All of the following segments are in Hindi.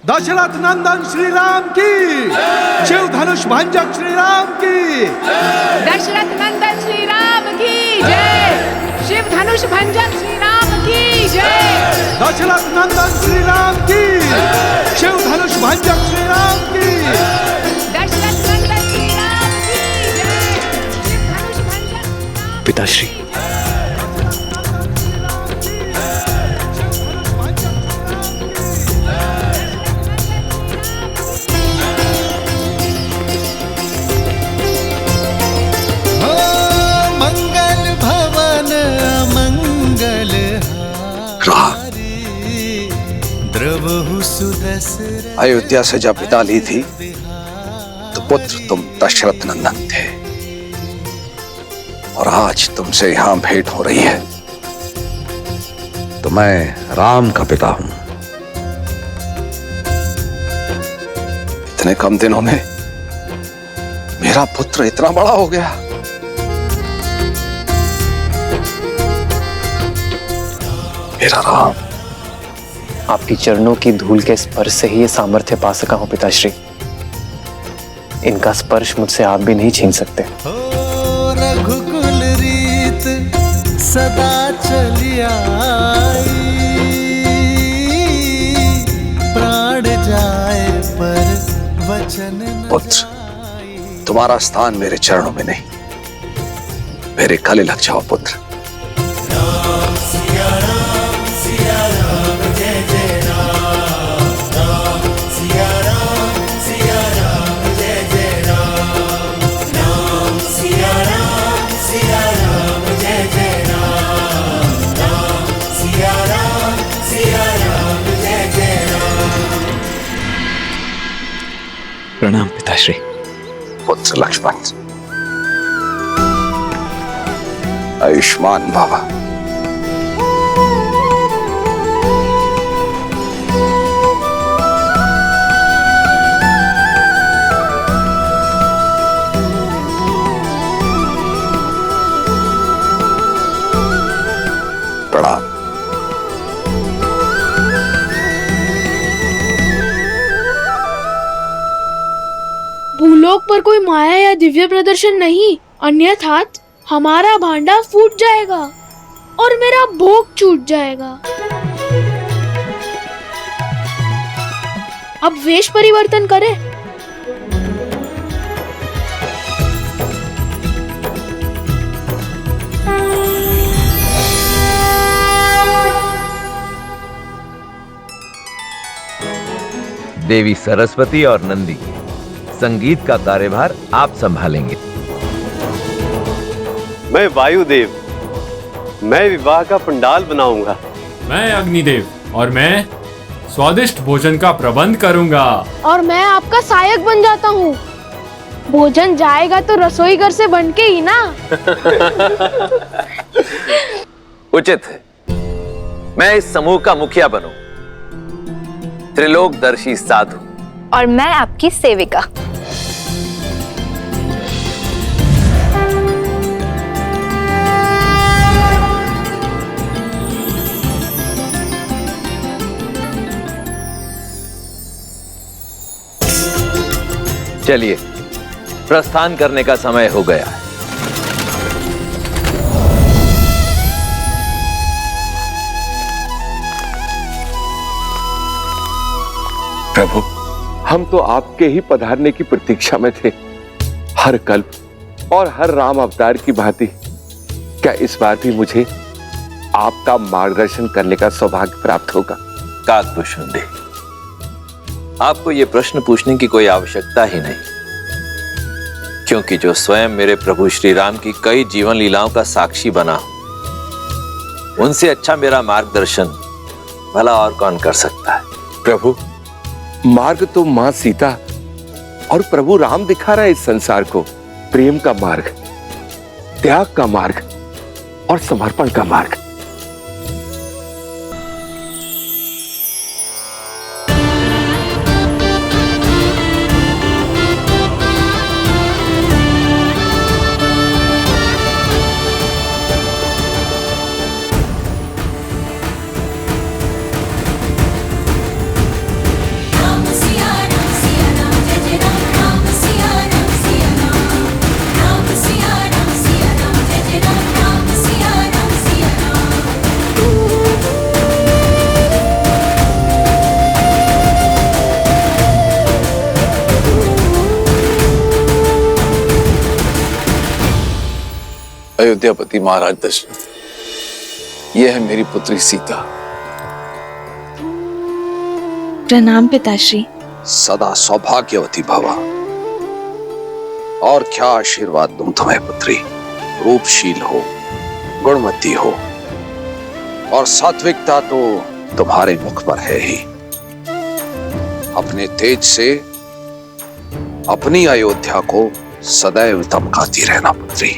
दशरथ नंदन श्री राम की, शिव धनुष भंजक श्री राम की, दशरथ नंदन श्री राम की जय, शिव धनुष भंजक श्री राम की जय, दशरथ नंदन श्री राम की, शिव धनुष भंजक श्री राम की, दशरथ नंदन श्री राम की जय, शिव धनुष भंजक। पिताश्री, अयोध्या से जब विदा ली थी तो पुत्र तुम दशरथ नंदन थे, और आज तुमसे यहां भेंट हो रही है तो मैं राम का पिता हूं। इतने कम दिनों में मेरा पुत्र इतना बड़ा हो गया। मेरा राम। आपकी चरणों की धूल के स्पर्श से ही ये सामर्थ्य पा सका हूं पिताश्री। इनका स्पर्श मुझसे आप भी नहीं छीन सकते। रघुकुल रीत सदा चली आई, प्राण जाए पर वचन न पुत्र, तुम्हारा स्थान मेरे चरणों में नहीं, मेरे गले लग जाओ पुत्र। प्रणाम पिताश्री। पुत्र लक्ष्मण, आयुष्मान बाबा। प्रणाम। भूलोक पर कोई माया या दिव्य प्रदर्शन नहीं, अन्यथा हमारा भांडा फूट जाएगा और मेरा भोग छूट जाएगा। अब वेश परिवर्तन करें। देवी सरस्वती और नंदी, संगीत का कार्यभार आप संभालेंगे। मैं वायुदेव, मैं विवाह का पंडाल बनाऊंगा। मैं अग्निदेव, और मैं स्वादिष्ट भोजन का प्रबंध करूंगा। और मैं आपका सहायक बन जाता हूँ। भोजन जाएगा तो रसोई घर से बन के ही ना। उचित है, मैं इस समूह का मुखिया बनूं। त्रिलोकदर्शी साधु। और मैं आपकी सेविका। चलिए, प्रस्थान करने का समय हो गया है। प्रभु, हम तो आपके ही पधारने की प्रतीक्षा में थे। हर कल्प और हर राम अवतार की भांति क्या इस बार भी मुझे आपका मार्गदर्शन करने का सौभाग्य प्राप्त होगा? काकभूषण दे, आपको यह प्रश्न पूछने की कोई आवश्यकता ही नहीं, क्योंकि जो स्वयं मेरे प्रभु श्री राम की कई जीवन लीलाओं का साक्षी बना, उनसे अच्छा मेरा मार्गदर्शन भला और कौन कर सकता है? प्रभु, मार्ग तो मां सीता और प्रभु राम दिखा रहा है इस संसार को। प्रेम का मार्ग, त्याग का मार्ग और समर्पण का मार्ग। अयोध्यापति महाराज दशरथ, यह है मेरी पुत्री सीता। प्रणाम पिताश्री। सदा सौभाग्यवती भवा। और क्या आशीर्वाद दूं तुम्हें पुत्री। रूपशील हो, गुणवती हो, और सात्विकता तो तुम्हारे मुख पर है ही। अपने तेज से अपनी अयोध्या को सदैव दमकाती रहना पुत्री।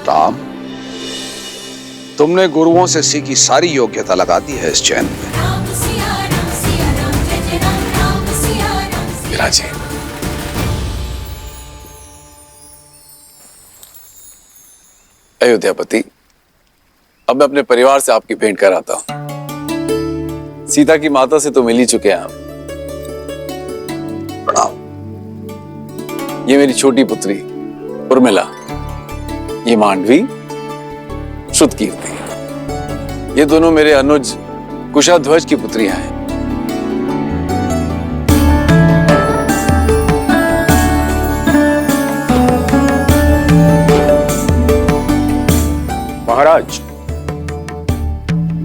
राम, तुमने गुरुओं से सीखी सारी योग्यता लगा दी है इस चैन में। विराजी, अयोध्यापति, अब मैं अपने परिवार से आपकी भेंट कराता हूं। सीता की माता से तो मिल ही चुके हैं आप। प्रणाम। ये मेरी छोटी पुत्री उर्मिला, ये मांडवी श्रुतकीर्ति। ये दोनों मेरे अनुज कुशाध्वज की पुत्रियां हैं। महाराज,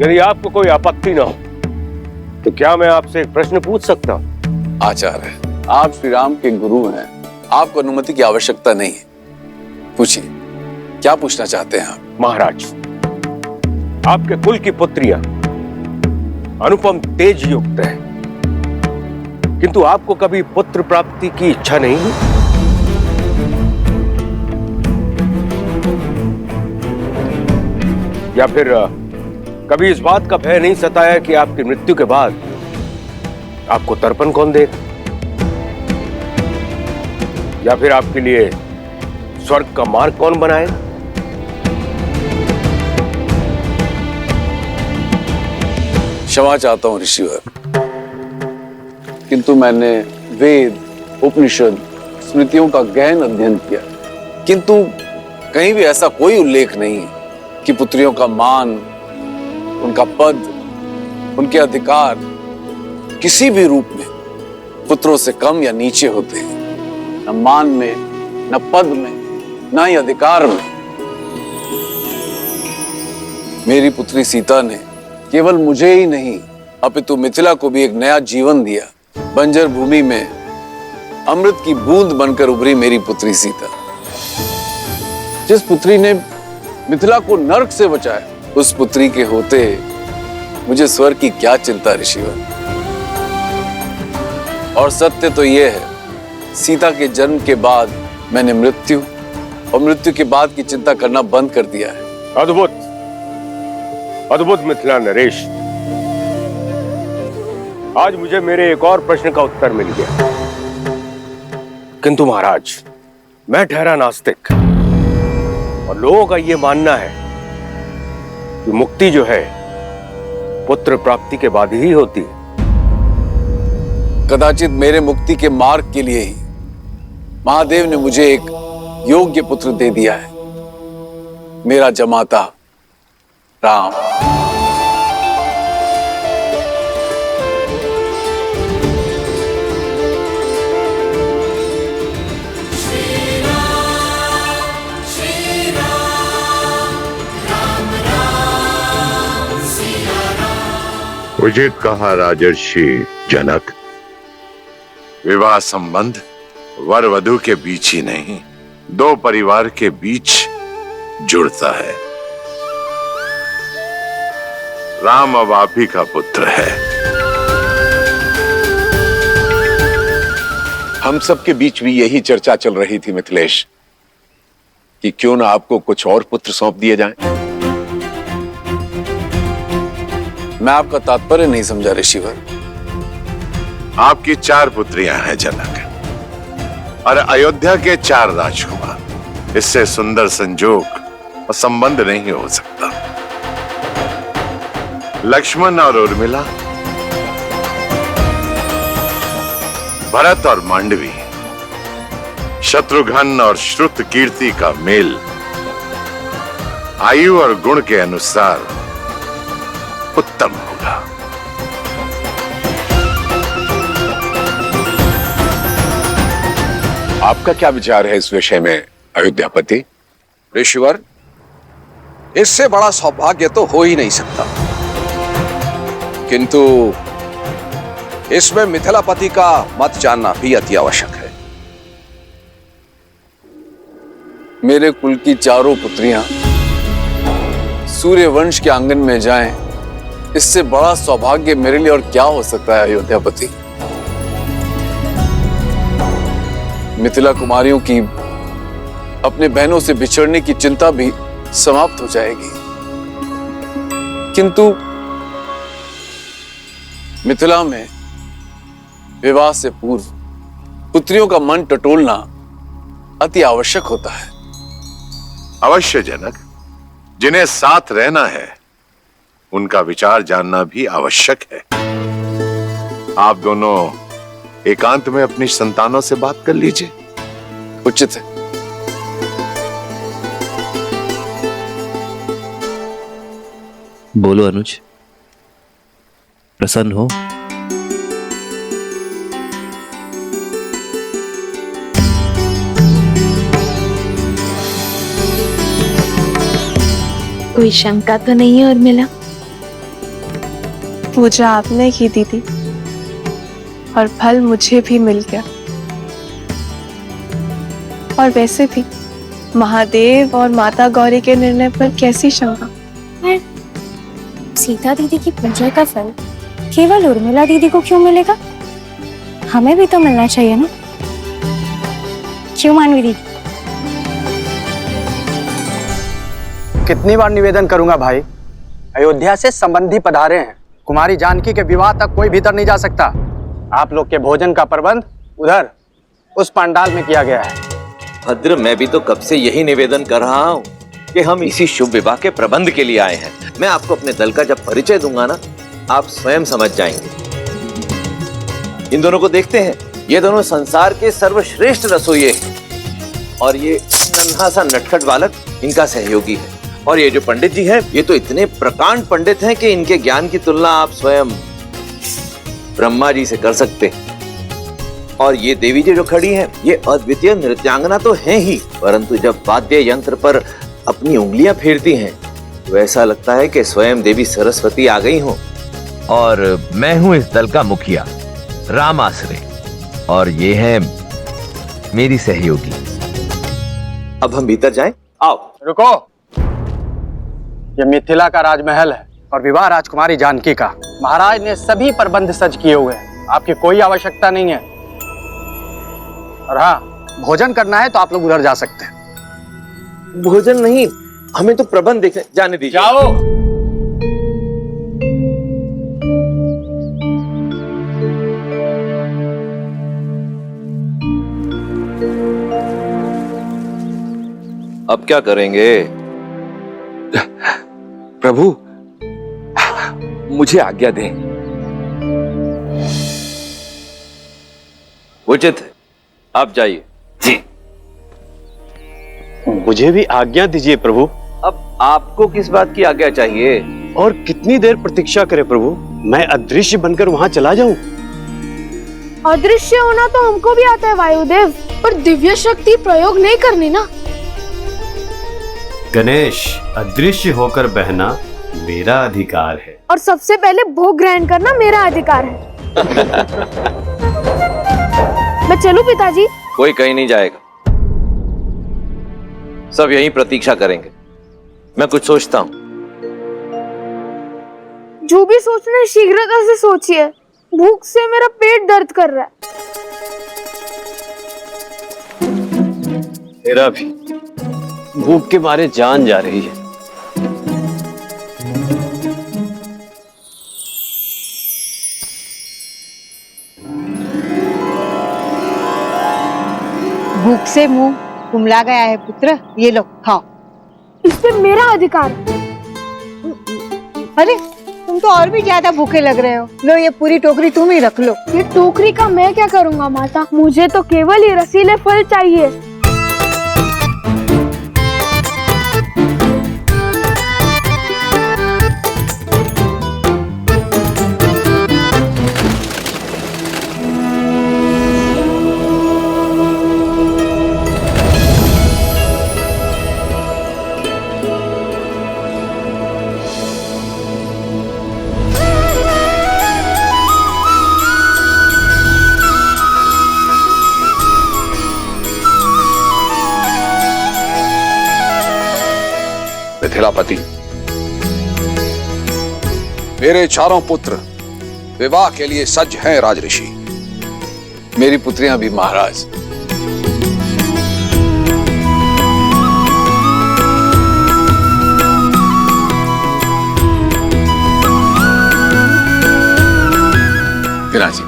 यदि आपको कोई आपत्ति ना हो तो क्या मैं आपसे एक प्रश्न पूछ सकता हूं? आचार्य, आप श्री राम के गुरु हैं, आपको अनुमति की आवश्यकता नहीं है। पूछिए, क्या पूछना चाहते हैं आप? महाराज, आपके कुल की पुत्रियां अनुपम तेज युक्त है, किंतु आपको कभी पुत्र प्राप्ति की इच्छा नहीं है? या फिर कभी इस बात का भय नहीं सताया कि आपकी मृत्यु के बाद आपको तर्पण कौन देगा, या फिर आपके लिए स्वर्ग का मार्ग कौन बनाएगा? क्षमा चाहता हूं ऋषिवर, किंतु मैंने वेद, उपनिषद, स्मृतियों का गहन अध्ययन किया, किंतु कहीं भी ऐसा कोई उल्लेख नहीं है कि पुत्रियों का मान, उनका पद, उनके अधिकार किसी भी रूप में पुत्रों से कम या नीचे होते हैं। न मान में, न पद में, न ही अधिकार में। मेरी पुत्री सीता ने केवल मुझे ही नहीं अपितु मिथिला को भी एक नया जीवन दिया। बंजर भूमि में अमृत की बूंद बनकर उभरी मेरी पुत्री सीता। जिस पुत्री ने मिथिला को नरक से बचाया, उस पुत्री के होते मुझे स्वर्ग की क्या चिंता ऋषिवर। और सत्य तो यह है, सीता के जन्म के बाद मैंने मृत्यु और मृत्यु के बाद की चिंता करना बंद कर दिया है। अद्भुत, अद्भुत मिथिला नरेश। आज मुझे मेरे एक और प्रश्न का उत्तर मिल गया। किंतु महाराज, मैं ठहरा नास्तिक, और लोगों का यह मानना है कि मुक्ति जो है पुत्र प्राप्ति के बाद ही होती है। कदाचित मेरे मुक्ति के मार्ग के लिए ही महादेव ने मुझे एक योग्य पुत्र दे दिया है, मेरा जमाता राम। उचित कहा राजर्षि जनक, विवाह संबंध वर वधु के बीच ही नहीं, दो परिवार के बीच जुड़ता है। राम अब आप ही का पुत्र है। हम सबके बीच भी यही चर्चा चल रही थी मिथिलेश, कि क्यों ना आपको कुछ और पुत्र सौंप दिए जाएं। मैं आपका तात्पर्य नहीं समझा ऋषिवर। आपकी 4 पुत्रियां हैं जनक, और अयोध्या के 4 राजकुमार। इससे सुंदर संजोग और संबंध नहीं हो सकता। लक्ष्मण और उर्मिला, भरत और मांडवी, शत्रुघ्न और श्रुतकीर्ति का मेल आयु और गुण के अनुसार उत्तम होगा। आपका क्या विचार है इस विषय में अयोध्यापति? ऋषिवर, इससे बड़ा सौभाग्य तो हो ही नहीं सकता, किंतु इसमें मिथिलापति का मत जानना भी अति आवश्यक है। मेरे कुल की चारों पुत्रियां सूर्य वंश के आंगन में जाएं, इससे बड़ा सौभाग्य मेरे लिए और क्या हो सकता है अयोध्यापति। मिथिला कुमारियों की अपने बहनों से बिछड़ने की चिंता भी समाप्त हो जाएगी, किंतु मिथिला में विवाह से पूर्व पुत्रियों का मन टटोलना अति आवश्यक होता है। अवश्य जनक, जिन्हें साथ रहना है उनका विचार जानना भी आवश्यक है। आप दोनों एकांत में अपनी संतानों से बात कर लीजिए। उचित है। बोलो अनुज, प्रसन्न हो? कोई शंका तो नहीं है उर्मिला? पूजा आपने की दीदी, और फल मुझे भी मिल गया। और वैसे भी महादेव और माता गौरी के निर्णय पर कैसी शंका। सीता दीदी की पूजा का फल केवल उर्मिला दीदी को क्यों मिलेगा? हमें भी तो मिलना चाहिए ना, क्यों मानवी दीदी? कितनी बार निवेदन करूंगा भाई, अयोध्या से संबंधी पधारे हैं। कुमारी जानकी के विवाह तक कोई भीतर नहीं जा सकता। आप लोग के भोजन का प्रबंध उधर उस पंडाल में किया गया है। भद्र, मैं भी तो कब से यही निवेदन कर रहा हूँ कि हम इसी शुभ विवाह के प्रबंध के लिए आए हैं। मैं आपको अपने दल का जब परिचय दूंगा ना, आप स्वयं समझ जाएंगे। इन दोनों को देखते हैं, ये दोनों संसार के सर्वश्रेष्ठ रसोइये हैं, और ये नन्हा सा नटखट बालक इनका सहयोगी है। और ये जो पंडित जी हैं, ये तो इतने प्रकांड पंडित हैं कि इनके ज्ञान की तुलना आप स्वयं ब्रह्मा जी से कर सकते हैं। और ये देवी जी जो खड़ी हैं, ये अद्वितीय नृत्यांगना तो हैं ही, परंतु जब वाद्य यंत्र पर अपनी उंगलियां फेरती हैं तो ऐसा लगता है कि स्वयं देवी सरस्वती आ गई हो। और मैं हूं इस दल का मुखिया राम आसरे, और ये है मेरी सहयोगी। अब हम भीतर जाएं? आओ। रुको, ये मिथिला का राजमहल है और विवाह राजकुमारी जानकी का। महाराज ने सभी प्रबंध सज किए हुए हैं, आपकी कोई आवश्यकता नहीं है। और हाँ, भोजन करना है तो आप लोग उधर जा सकते हैं। भोजन नहीं, हमें तो प्रबंध देखने जाने दीजिए। जाओ। अब क्या करेंगे? प्रभु, मुझे आज्ञा दें। उचित है, आप जाइए। जी। मुझे भी आज्ञा दीजिए प्रभु। अब आपको किस बात की आज्ञा चाहिए? और कितनी देर प्रतीक्षा करें प्रभु? मैं अदृश्य बनकर वहां चला जाऊं? अदृश्य होना तो हमको भी आता है वायुदेव, पर दिव्य शक्ति प्रयोग नहीं करनी ना। गणेश, अदृश्य होकर बहना मेरा अधिकार है, और सबसे पहले भोग ग्रहण करना मेरा अधिकार है। मैं चलूं पिताजी? कोई कहीं नहीं जाएगा, सब यहीं प्रतीक्षा करेंगे। मैं कुछ सोचता हूं। जो भी सोचना है शीघ्रता से सोचिए, भूख से मेरा पेट दर्द कर रहा है। मेरा भी भूख के मारे जान जा रही है। भूख से मुंह कुमला गया है पुत्र, ये लो खाओ। इस पे मेरा अधिकार। अरे तुम तो और भी ज्यादा भूखे लग रहे हो। लो ये पूरी टोकरी तुम ही रख लो। ये टोकरी का मैं क्या करूंगा माता, मुझे तो केवल ये रसीले फल चाहिए। मिथिलापति, मेरे चारों पुत्र विवाह के लिए सज्ज हैं राजऋषि। मेरी पुत्रियां भी महाराज। विराजी।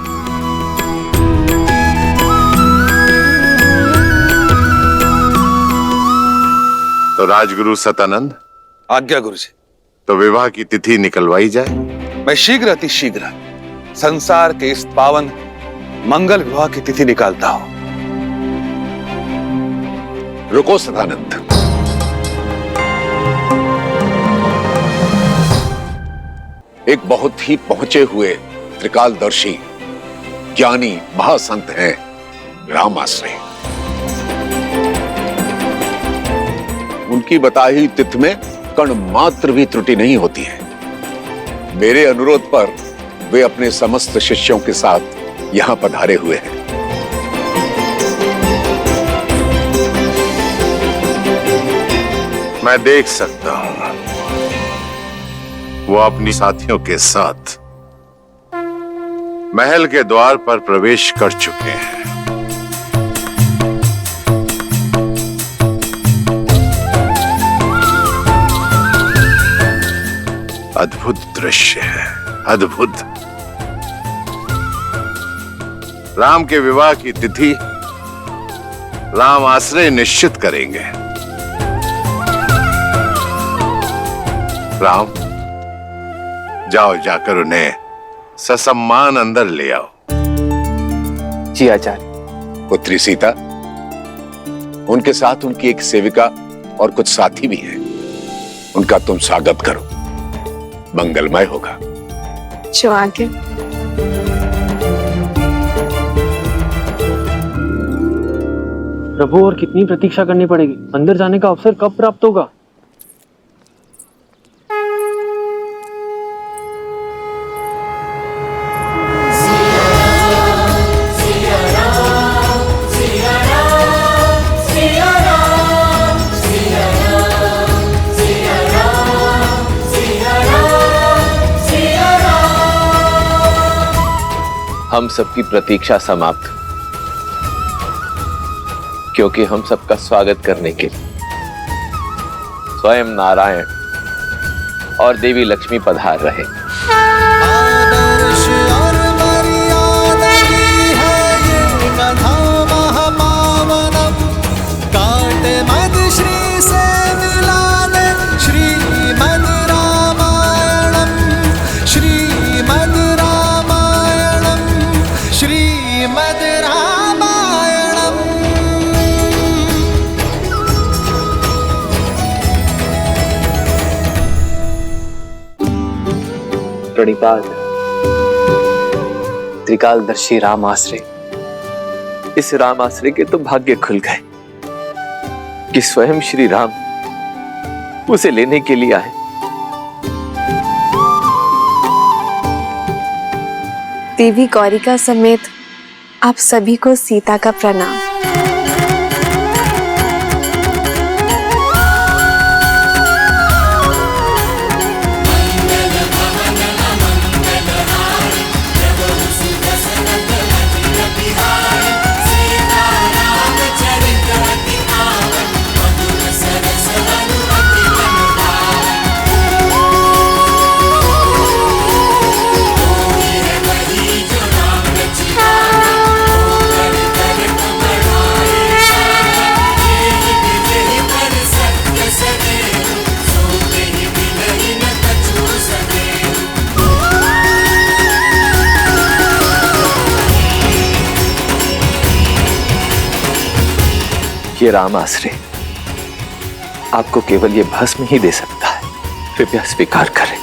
तो राजगुरु सतानंद, आज्ञा गुरु जी। तो विवाह की तिथि निकलवाई जाए। मैं शीघ्र अतिशीघ्र संसार के इस पावन मंगल विवाह की तिथि निकालता हूं। रुको सदानंद। एक बहुत ही पहुंचे हुए त्रिकालदर्शी ज्ञानी महासंत हैं रामाश्रय। उनकी बताई तिथि में कण मात्र भी त्रुटि नहीं होती है। मेरे अनुरोध पर वे अपने समस्त शिष्यों के साथ यहां पधारे हुए हैं। मैं देख सकता हूं वो अपनी साथियों के साथ महल के द्वार पर प्रवेश कर चुके हैं। अद्भुत दृश्य है, अद्भुत। राम के विवाह की तिथि राम आश्रय निश्चित करेंगे। राम, जाओ जाकर उन्हें ससम्मान अंदर ले आओ। जी आचार्य। पुत्री सीता, उनके साथ उनकी एक सेविका और कुछ साथी भी हैं। उनका तुम स्वागत करो, मंगलमय होगा। जो आगे। प्रभु, और कितनी प्रतीक्षा करनी पड़ेगी? अंदर जाने का अवसर कब प्राप्त होगा? हम सबकी प्रतीक्षा समाप्त, क्योंकि हम सबका स्वागत करने के लिए स्वयं नारायण और देवी लक्ष्मी पधार रहे। आदर्श और मर्यादा की है ये कथा महापावनम। काटे मद श्री से मिलाने श्रीमद् रामायणम, श्रीमद् रामायणम, श्रीमद् रामायणम। प्रणिपात त्रिकालदर्शी राम आश्रय। इस राम आश्रय के तो भाग्य खुल गए कि स्वयं श्री राम उसे लेने के लिए आए। देवी गौरिका समेत आप सभी को सीता का प्रणाम। ये राम आश्रय आपको केवल ये भस्म ही दे सकता है। कृपया स्वीकार करें।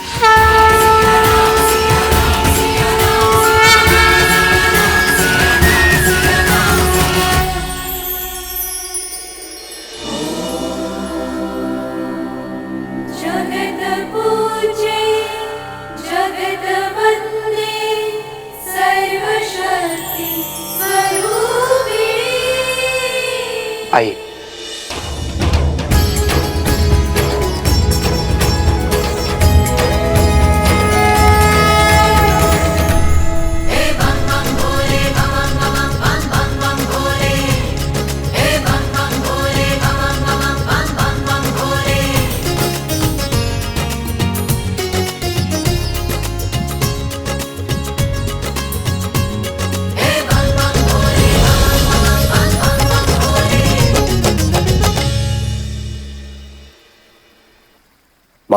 जगत पूजे जगत वंदे सर्वशक्ति स्वरूपिणी। आइए।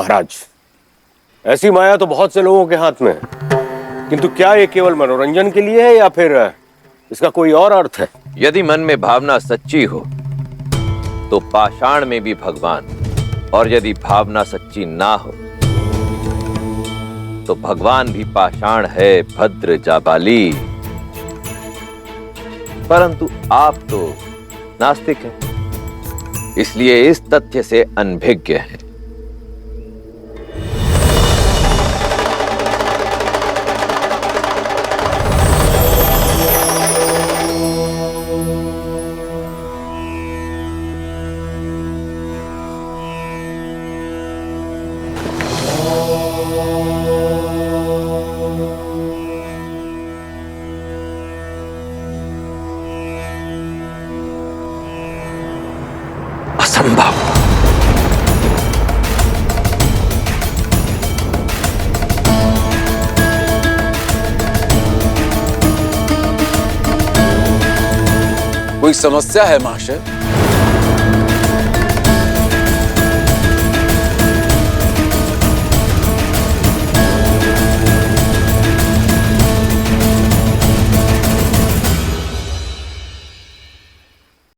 महाराज, ऐसी माया तो बहुत से लोगों के हाथ में है, किंतु क्या ये केवल मनोरंजन के लिए है या फिर इसका कोई और अर्थ है? यदि मन में भावना सच्ची हो तो पाषाण में भी भगवान, और यदि भावना सच्ची ना हो तो भगवान भी पाषाण है। भद्र जाबाली, परंतु आप तो नास्तिक हैं, इसलिए इस तथ्य से अनभिज्ञ हैं। असंभव। कोई समस्या है महाशय?